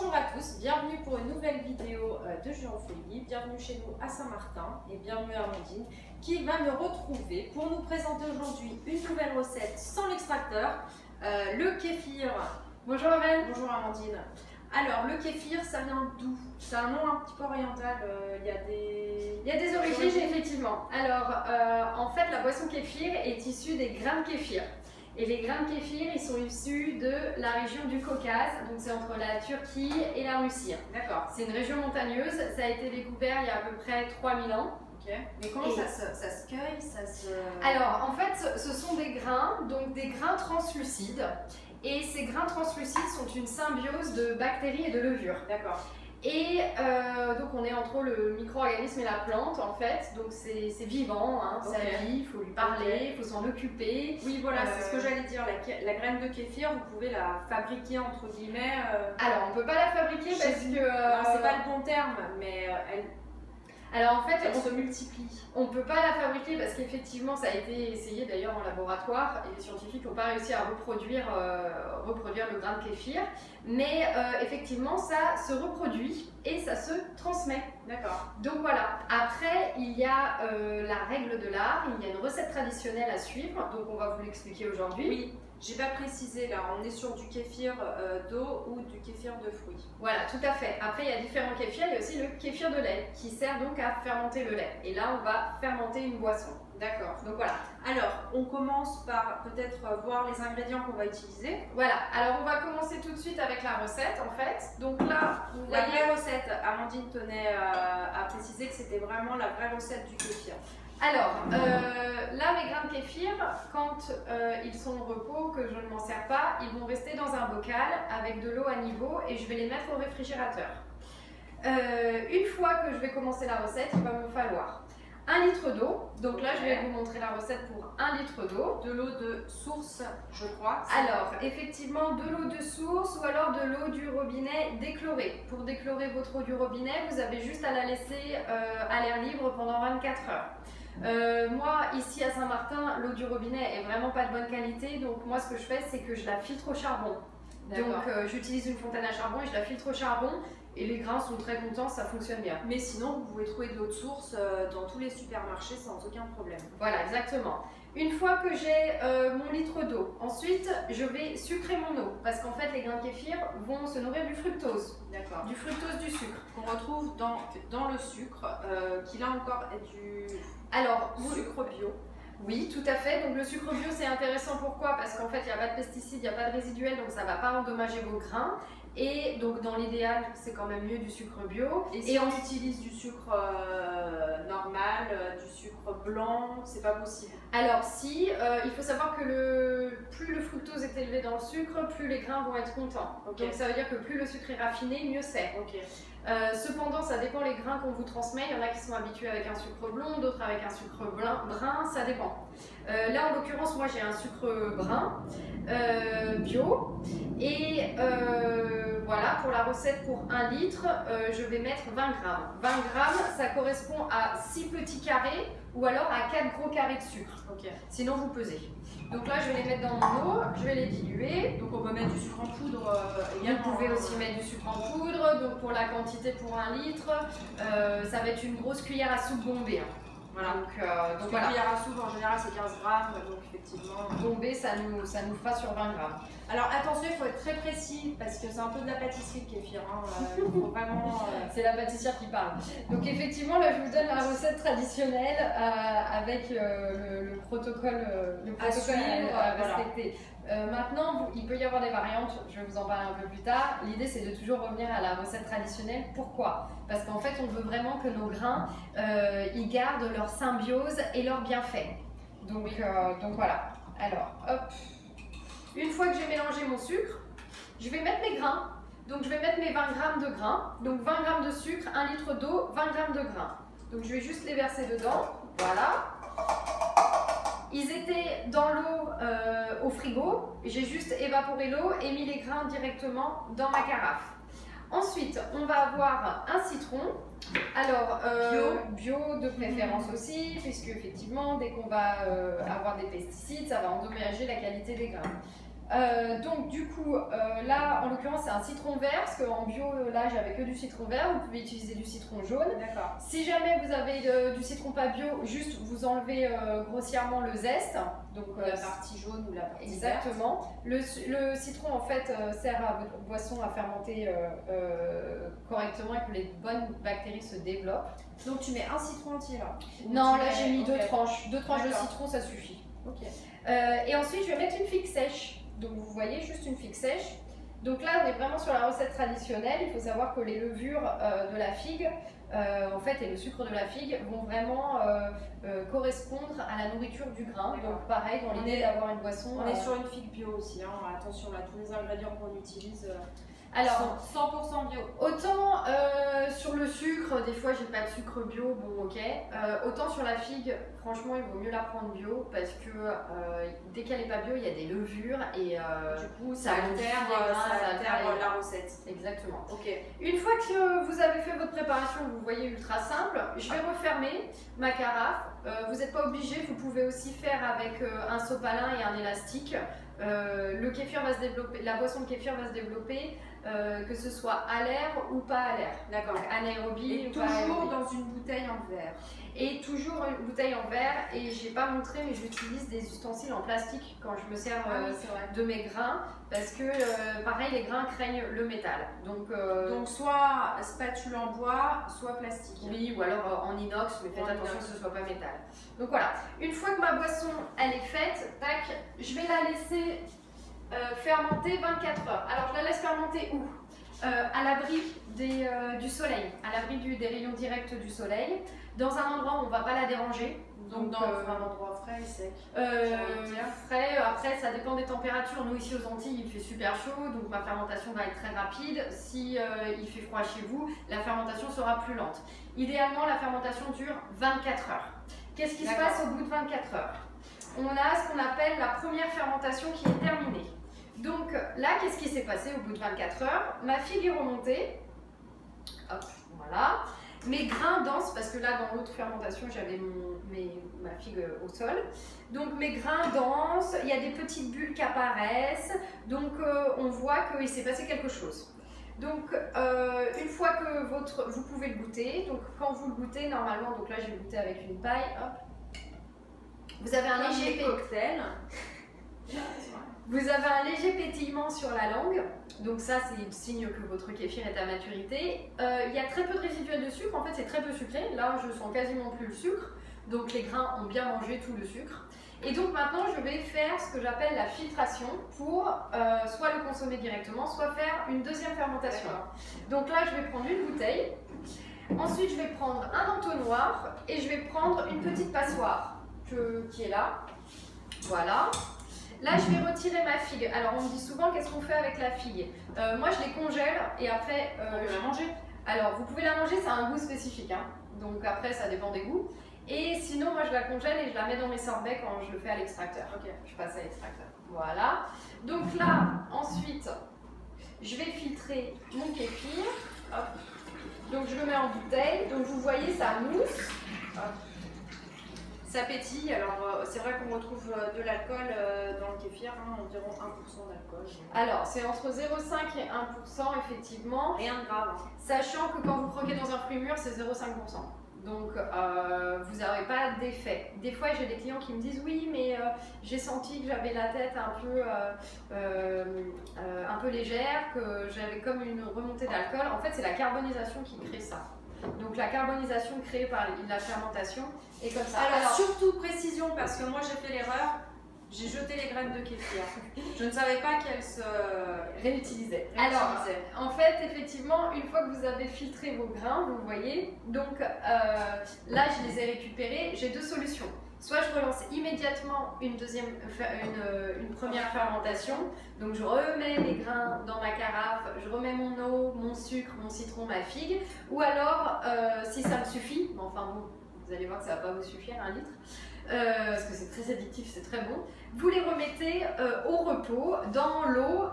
Bonjour à tous, bienvenue pour une nouvelle vidéo de Jeux en Folie. Bienvenue chez nous à Saint-Martin et bienvenue à Amandine qui va me retrouver pour nous présenter aujourd'hui une nouvelle recette sans l'extracteur, le kéfir. Bonjour Amel. Bonjour Amandine. Alors le kéfir, ça vient d'où? C'est un nom un petit peu oriental, il y a des origines effectivement. Alors en fait la boisson kéfir est issue des grains de kéfir. Et les grains de kéfir, ils sont issus de la région du Caucase, donc c'est entre la Turquie et la Russie. D'accord. C'est une région montagneuse, ça a été découvert il y a à peu près 3000 ans. Ok. Mais comment ça se cueille, Alors en fait, ce sont des grains, donc des grains translucides. Et ces grains translucides sont une symbiose de bactéries et de levures. D'accord. Et donc on est entre le micro-organisme et la plante en fait, donc c'est vivant, hein, ça vit, il faut lui parler, il faut s'en occuper. Oui voilà, c'est ce que j'allais dire, la graine de kéfir, vous pouvez la fabriquer entre guillemets. Alors on ne peut pas la fabriquer parce que... c'est pas le bon terme, mais alors en fait, elle se multiplie. On ne peut pas la fabriquer parce qu'effectivement ça a été essayé d'ailleurs en laboratoire et les scientifiques n'ont pas réussi à reproduire le grain de kéfir. Mais effectivement ça se reproduit et ça se transmet. D'accord. Donc voilà. Après il y a la règle de l'art, il y a une recette traditionnelle à suivre, donc on va vous l'expliquer aujourd'hui. Oui. J'ai pas précisé là, on est sur du kéfir d'eau ou du kéfir de fruits. Voilà, tout à fait. Après, il y a différents kéfirs, il y a aussi le kéfir de lait qui sert donc à fermenter le lait. Et là, on va fermenter une boisson. D'accord. Donc voilà. Alors, on commence par peut-être voir les ingrédients qu'on va utiliser. Voilà. Alors, on va commencer tout de suite avec la recette en fait. Donc là, vous voyez... La vraie recette, Amandine tenait à préciser que c'était vraiment la vraie recette du kéfir. Alors, là, mes grains de kéfir, quand ils sont au repos, que je ne m'en sers pas, ils vont rester dans un bocal avec de l'eau à niveau et je vais les mettre au réfrigérateur. Une fois que je vais commencer la recette, il va me falloir 1 litre d'eau. Donc là, je vais vous montrer la recette pour 1 litre d'eau. De l'eau de source, je crois. Alors, effectivement, de l'eau de source ou alors de l'eau du robinet déchlorée. Pour déchlorer votre eau du robinet, vous avez juste à la laisser à l'air libre pendant 24 heures. Moi ici à Saint-Martin, l'eau du robinet est vraiment pas de bonne qualité, donc moi ce que je fais c'est que je la filtre au charbon. Donc j'utilise une fontaine à charbon et je la filtre au charbon et les grains sont très contents, ça fonctionne bien. Mais sinon vous pouvez trouver de l'eau de source dans tous les supermarchés sans aucun problème. Voilà, exactement. Une fois que j'ai mon litre d'eau, ensuite je vais sucrer mon eau parce qu'en fait les grains de kéfir vont se nourrir du fructose. D'accord. Du fructose du sucre. Qu'on retrouve dans le sucre, qui là encore est du sucre bio. Oui, tout à fait. Donc le sucre bio c'est intéressant, pourquoi? Parce qu'en fait il n'y a pas de pesticides, il n'y a pas de résiduels, donc ça ne va pas endommager vos grains. Et donc dans l'idéal c'est quand même mieux du sucre bio. Et si on utilise du sucre normal, du sucre blanc, c'est pas possible? Alors si, il faut savoir que plus le fructose est élevé dans le sucre, plus les grains vont être contents. Okay. Donc ça veut dire que plus le sucre est raffiné, mieux c'est. Okay. Cependant, ça dépend les grains qu'on vous transmet. Il y en a qui sont habitués avec un sucre blond, d'autres avec un sucre brun, ça dépend. Là, en l'occurrence, moi j'ai un sucre brun bio. Et voilà, pour la recette pour 1 litre, je vais mettre 20 grammes. 20 grammes, ça correspond à 6 petits carrés ou alors à 4 gros carrés de sucre. Okay. Sinon, vous pesez. Donc là, je vais les mettre dans mon eau, je vais les diluer. Donc on peut mettre du sucre en poudre également. Vous pouvez aussi mettre du sucre en poudre. Donc pour la quantité pour 1 litre, ça va être une grosse cuillère à soupe bombée. Voilà. Donc voilà. Une cuillère à soupe en général c'est 15 grammes, donc effectivement. Bombée, ça nous fera sur 20 grammes. Alors attention, il faut être très précis parce que c'est un peu de la pâtisserie le kéfir. Hein. Faut vraiment. C'est la pâtissière qui parle. Donc effectivement, là je vous donne la recette traditionnelle avec le protocole, à respecter. Maintenant, il peut y avoir des variantes, je vais vous en parler un peu plus tard. L'idée c'est de toujours revenir à la recette traditionnelle. Pourquoi? Parce qu'en fait on veut vraiment que nos grains ils gardent leur symbiose et leur bienfait. Donc voilà. Alors hop. Une fois que j'ai mélangé mon sucre, je vais mettre mes grains. Donc je vais mettre mes 20 grammes de grains. Donc 20 grammes de sucre, 1 litre d'eau, 20 grammes de grains. Donc je vais juste les verser dedans. Voilà. Ils étaient dans l'eau au frigo, j'ai juste évaporé l'eau et mis les grains directement dans ma carafe. Ensuite, on va avoir un citron, alors bio de préférence aussi, puisque effectivement, dès qu'on va avoir des pesticides, ça va endommager la qualité des grains. Donc du coup, là en l'occurrence c'est un citron vert, parce qu'en bio là j'avais que du citron vert, vous pouvez utiliser du citron jaune. D'accord. Si jamais vous avez du citron pas bio, juste vous enlevez grossièrement le zeste. Donc la partie jaune ou la partie exactement. Le citron en fait sert à votre boisson à fermenter correctement et que les bonnes bactéries se développent. Donc tu mets un citron entier là? Non, là j'ai mis deux tranches de citron, ça suffit. Ok. Et ensuite je vais mettre une figue sèche. Donc vous voyez juste une figue sèche. Donc là on est vraiment sur la recette traditionnelle. Il faut savoir que les levures de la figue en fait, et le sucre de la figue vont vraiment correspondre à la nourriture du grain. Donc pareil, dans l'idée d'avoir une boisson... On est sur une figue bio aussi, hein. Attention là, tous les ingrédients qu'on utilise alors, sont 100% bio. Autant sur le sucre, des fois j'ai pas de sucre bio, bon ok. Autant sur la figue, franchement il vaut mieux la prendre bio parce que dès qu'elle n'est pas bio, il y a des levures et du coup ça altère la recette. Exactement. Ok. Une fois que vous avez fait votre préparation, vous voyez ultra simple, je vais refermer ma carafe. Vous n'êtes pas obligé, vous pouvez aussi faire avec un sopalin et un élastique. Le kéfir va se développer, la boisson de kéfir va se développer, que ce soit à l'air ou pas à l'air. D'accord. Anaérobie ou pas toujours aérobie. dans une bouteille en verre. Et toujours une bouteille en verre. Et j'ai pas montré, mais j'utilise des ustensiles en plastique quand je me sers de mes grains, parce que pareil, les grains craignent le métal. Donc soit spatule en bois, soit plastique. Oui, ou alors en inox, mais faites attention que ce soit pas métal. Donc voilà, une fois que ma boisson elle est faite, tac, je vais la laisser fermenter 24 heures. Alors je la laisse fermenter où? À l'abri du soleil, à l'abri des rayons directs du soleil, dans un endroit où on ne va pas la déranger. Donc dans un endroit frais et sec. Frais, après ça dépend des températures. Nous ici aux Antilles il fait super chaud, donc ma fermentation va être très rapide. Si il fait froid chez vous, la fermentation sera plus lente. Idéalement la fermentation dure 24 heures. Qu'est-ce qui se passe au bout de 24 heures? On a ce qu'on appelle la première fermentation qui est terminée. Donc là, qu'est-ce qui s'est passé au bout de 24 heures? Ma figue est remontée. Hop, voilà. Mes grains dansent, parce que là, dans l'autre fermentation, j'avais ma figue au sol. Donc mes grains dansent, il y a des petites bulles qui apparaissent. Donc on voit qu'il s'est passé quelque chose. Donc une fois que vous pouvez le goûter, donc quand vous le goûtez, normalement, donc là, je vais goûter avec une paille. Hop. Vous avez un léger cocktail. Vous avez un léger pétillement sur la langue, donc ça c'est le signe que votre kéfir est à maturité. Il y a très peu de résiduels de sucre, en fait c'est très peu sucré, là je sens quasiment plus le sucre, donc les grains ont bien mangé tout le sucre. Et donc maintenant je vais faire ce que j'appelle la filtration pour soit le consommer directement, soit faire une deuxième fermentation. Donc là je vais prendre une bouteille, ensuite je vais prendre un entonnoir et je vais prendre une petite passoire qui est là, voilà. Là, je vais retirer ma figue. Alors, on me dit souvent, qu'est-ce qu'on fait avec la figue? Moi, je les congèle et après... on peut la manger. Alors, vous pouvez la manger, ça a un goût spécifique. Hein. Donc après, ça dépend des goûts. Et sinon, moi, je la congèle et je la mets dans mes sorbets quand je le fais à l'extracteur. Ok. Je passe à l'extracteur. Voilà. Donc là, ensuite, je vais filtrer mon kéfir. Hop. Donc, je le mets en bouteille. Donc, vous voyez, ça mousse. Hop. Ça pétille, alors c'est vrai qu'on retrouve de l'alcool dans le kéfir, hein, environ 1% d'alcool. Alors c'est entre 0,5 et 1% effectivement. Rien de grave. Sachant que quand vous croquez dans un fruit mûr, c'est 0,5%. Donc vous n'aurez pas d'effet. Des fois j'ai des clients qui me disent oui mais j'ai senti que j'avais la tête un peu légère, que j'avais comme une remontée d'alcool. En fait c'est la carbonisation qui crée ça. Donc la carbonisation créée par la fermentation est comme ça. Alors surtout précision, parce que moi j'ai fait l'erreur, j'ai jeté les graines de kéfir. Je ne savais pas qu'elles se réutilisaient. Alors en fait effectivement une fois que vous avez filtré vos grains, vous voyez, donc là je les ai récupérés, j'ai deux solutions. Soit je relance immédiatement une première fermentation, donc je remets les grains dans ma carafe, je remets mon eau, mon sucre, mon citron, ma figue, ou alors si ça me suffit, mais enfin bon, vous allez voir que ça ne va pas vous suffire, 1 litre, parce que c'est très addictif, c'est très bon, vous les remettez au repos, dans l'eau,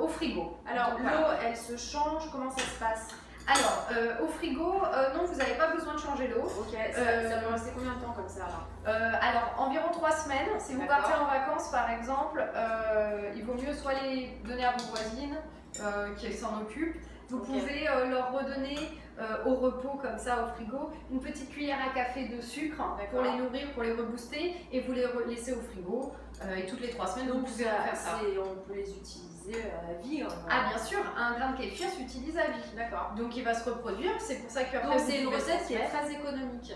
au frigo. Alors l'eau, elle se change, comment ça se passe? Alors, au frigo, non, vous n'avez pas besoin de changer l'eau. Ok, ça peut rester combien de temps comme ça là? Alors, environ 3 semaines. Si vous partez en vacances, par exemple, il vaut mieux soit les donner à vos voisines qui s'en occupent. Vous pouvez leur redonner au repos comme ça au frigo une petite cuillère à café de sucre pour les nourrir, pour les rebooster et vous les laissez au frigo et toutes les 3 semaines vous pouvez faire ça. On peut les utiliser à vie. Ah bien sûr, un grain de kéfir s'utilise à vie. D'accord. Donc il va se reproduire, c'est pour ça que donc c'est une recette qui est très économique.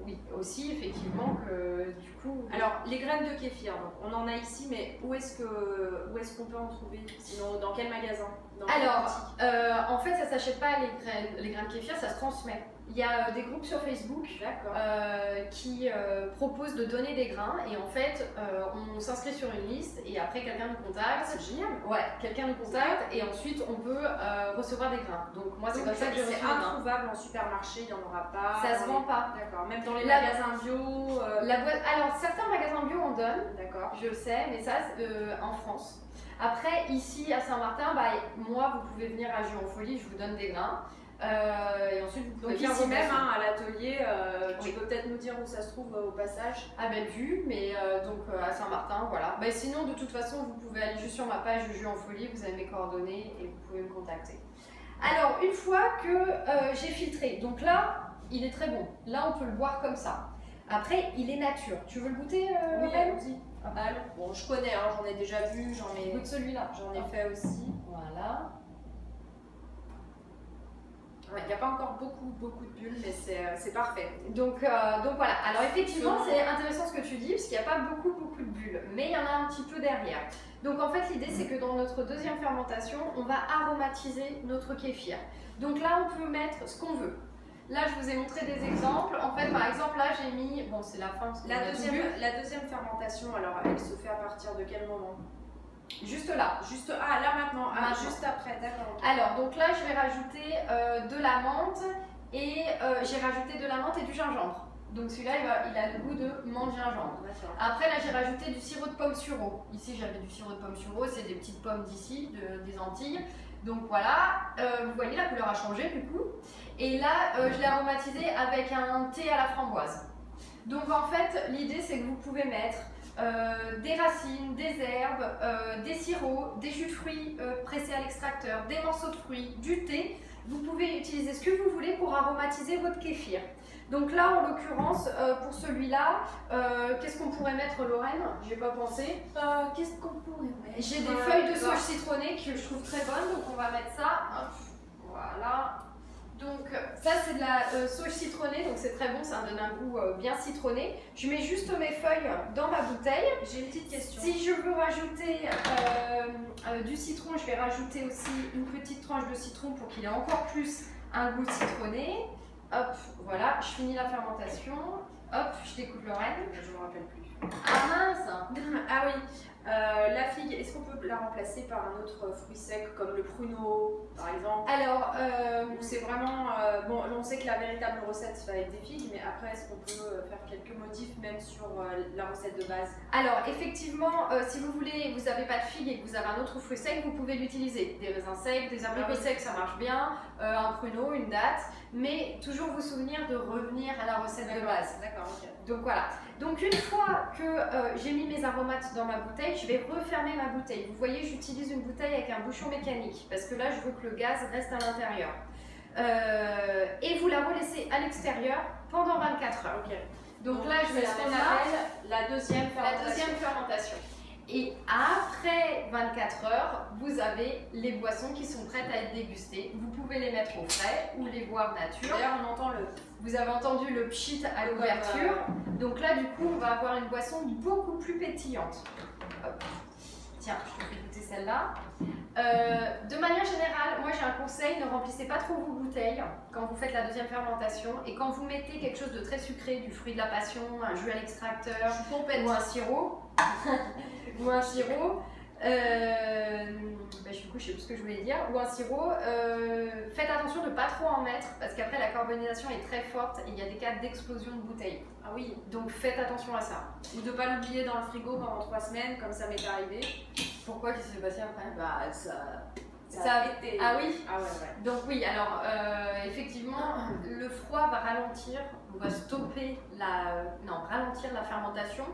Oui, aussi effectivement que du coup... Alors les graines de kéfir, donc, on en a ici, mais où est-ce qu'on peut en trouver? Sinon, dans quel magasin? En fait ça s'achète pas les graines de kéfir, ça se transmet. Il y a des groupes sur Facebook qui proposent de donner des grains et en fait on s'inscrit sur une liste et après quelqu'un nous contacte. C'est génial. Ouais, quelqu'un nous contacte et ensuite on peut recevoir des grains. Donc moi c'est comme ça que je reçois. C'est introuvable en supermarché, il n'y en aura pas. Ça se vend pas. D'accord. Même dans les magasins bio. Alors certains magasins bio en donnent. D'accord. Je le sais, mais ça en France. Après ici à Saint-Martin, moi vous pouvez venir à Jus en Folie, je vous donne des grains. Et ensuite vous pouvez ici même à l'atelier, tu peux peut-être nous dire où ça se trouve au passage? À Bellevue, mais donc à Saint-Martin, voilà. Sinon de toute façon vous pouvez aller juste sur ma page Jus en Folie, vous avez mes coordonnées et vous pouvez me contacter. Alors une fois que j'ai filtré, donc là il est très bon, là on peut le boire comme ça. Après il est nature, tu veux le goûter Oui, allons-y. Bon, je connais, j'en ai déjà vu, Goûte celui-là. J'en ai fait aussi. Voilà. Il n'y a pas encore beaucoup de bulles, mais c'est parfait. Donc voilà. Alors effectivement, c'est intéressant ce que tu dis, parce qu'il n'y a pas beaucoup de bulles, mais il y en a un petit peu derrière. Donc en fait, l'idée c'est que dans notre deuxième fermentation, on va aromatiser notre kéfir. Donc là, on peut mettre ce qu'on veut. Là, je vous ai montré des exemples. En fait, par exemple, là, j'ai mis... Bon, c'est la fin. La deuxième fermentation, alors, elle se fait à partir de quel moment? Juste là. Là maintenant. Juste après, d'accord. Okay. Alors, donc là, je vais rajouter de la menthe et j'ai rajouté de la menthe et du gingembre. Donc celui-là, il a le goût de menthe gingembre. Après, là, j'ai rajouté du sirop de pomme sureau. Ici, j'avais du sirop de pomme sureau, c'est des petites pommes d'ici, des Antilles. Donc voilà, vous voyez, la couleur a changé du coup. Et là, je l'ai aromatisé avec un thé à la framboise. Donc en fait, l'idée, c'est que vous pouvez mettre des racines, des herbes, des sirops, des jus de fruits pressés à l'extracteur, des morceaux de fruits, du thé. Vous pouvez utiliser ce que vous voulez pour aromatiser votre kéfir. Donc là, en l'occurrence, pour celui-là, qu'est-ce qu'on pourrait mettre, Lorraine? J'ai pas pensé. Qu'est-ce qu'on pourrait mettre? J'ai des feuilles de sauge citronnée que je trouve très bonnes, donc on va mettre ça. Hop, voilà. Donc ça, c'est de la sauge citronnée, donc c'est très bon, ça donne un goût bien citronné. Je mets juste mes feuilles dans ma bouteille. J'ai une petite question. Si je veux rajouter du citron, je vais rajouter aussi une petite tranche de citron pour qu'il ait encore plus un goût citronné. Hop, voilà, je finis la fermentation. Hop, je t'écoute, Lorraine. Je ne me rappelle plus. Ah mince. Ah oui, la figue, est-ce qu'on peut la remplacer par un autre fruit sec comme le pruneau, par exemple? Alors, c'est vraiment... bon, on sait que la véritable recette va être des figues, mais après, est-ce qu'on peut faire quelques modifs même sur la recette de base? Alors, effectivement, si vous voulez, vous n'avez pas de figue et que vous avez un autre fruit sec, vous pouvez l'utiliser. Des raisins secs, des abricots secs, ça marche bien, un pruneau, une date, mais toujours vous souvenir de revenir à la recette de base. D'accord, ok. Donc voilà. Donc une fois que j'ai mis mes aromates dans ma bouteille, je vais refermer ma bouteille. Vous voyez, j'utilise une bouteille avec un bouchon mécanique parce que là, je veux que le gaz reste à l'intérieur. Et vous la relaissez à l'extérieur pendant 24 heures. Okay. Donc là, je vais ce qu'on appelle la deuxième fermentation. Et après 24 heures, vous avez les boissons qui sont prêtes à être dégustées. Vous pouvez les mettre au frais ou les boire nature. D'ailleurs, on entend Vous avez entendu le pchit à l'ouverture. Donc là, du coup, on va avoir une boisson beaucoup plus pétillante. Hop. Tiens, je te fais goûter celle-là. De manière générale, moi j'ai un conseil, ne remplissez pas trop vos bouteilles quand vous faites la deuxième fermentation. Et quand vous mettez quelque chose de très sucré, du fruit de la passion, un jus à l'extracteur ou un sirop, ou un sirop, du coup je sais plus ce que je voulais dire, ou un sirop, faites attention de ne pas trop en mettre parce qu'après la carbonisation est très forte et il y a des cas d'explosion de bouteilles. Ah oui, donc faites attention à ça. Ou de ne pas l'oublier dans le frigo pendant 3 semaines comme ça m'est arrivé. Pourquoi? Qu'est-ce qui s'est passé après? Bah Ça a été... Ah oui. Ah ouais. Donc oui, alors effectivement, le froid va ralentir, on va stopper ralentir la fermentation.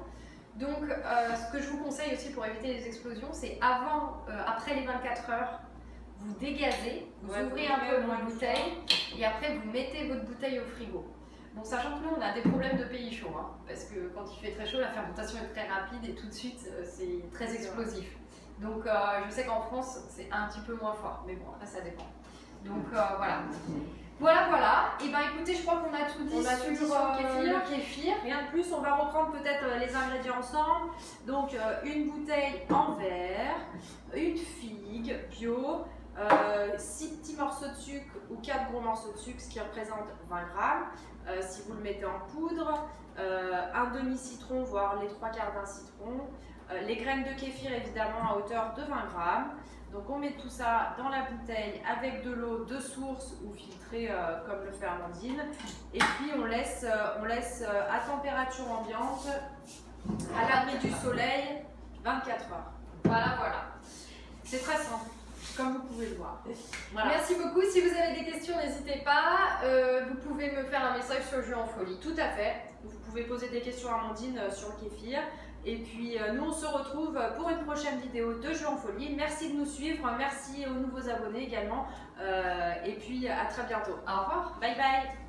Donc ce que je vous conseille aussi pour éviter les explosions, c'est après les 24 heures, vous dégazez, vous ouvrez un peu votre bouteille et après vous mettez votre bouteille au frigo. Bon, sachant que nous on a des problèmes de pays chauds, hein, parce que quand il fait très chaud, la fermentation est très rapide et tout de suite c'est très explosif. Donc je sais qu'en France c'est un petit peu moins fort, mais bon après ça dépend. Donc voilà. Voilà. Et ben écoutez, je crois qu'on a tout dit sur le kéfir. Rien de plus, on va reprendre peut-être les ingrédients ensemble. Donc une bouteille en verre, une figue bio, 6 petits morceaux de sucre ou 4 gros morceaux de sucre, ce qui représente 20 grammes. Si vous le mettez en poudre, un demi-citron, voire les 3/4 d'un citron. Les graines de kéfir évidemment à hauteur de 20 grammes. Donc on met tout ça dans la bouteille avec de l'eau de source ou filtrée comme le fait Amandine. Et puis on laisse à température ambiante, à l'abri du soleil, 24 heures. Voilà. C'est très simple, comme vous pouvez le voir. Voilà. Merci beaucoup. Si vous avez des questions, n'hésitez pas. Vous pouvez me faire un message sur Jus en Folie. Tout à fait. Vous pouvez poser des questions à Amandine sur le kéfir. Et puis nous on se retrouve pour une prochaine vidéo de Jus en Folie. Merci de nous suivre, merci aux nouveaux abonnés également. Et puis à très bientôt. Au revoir. Bye bye.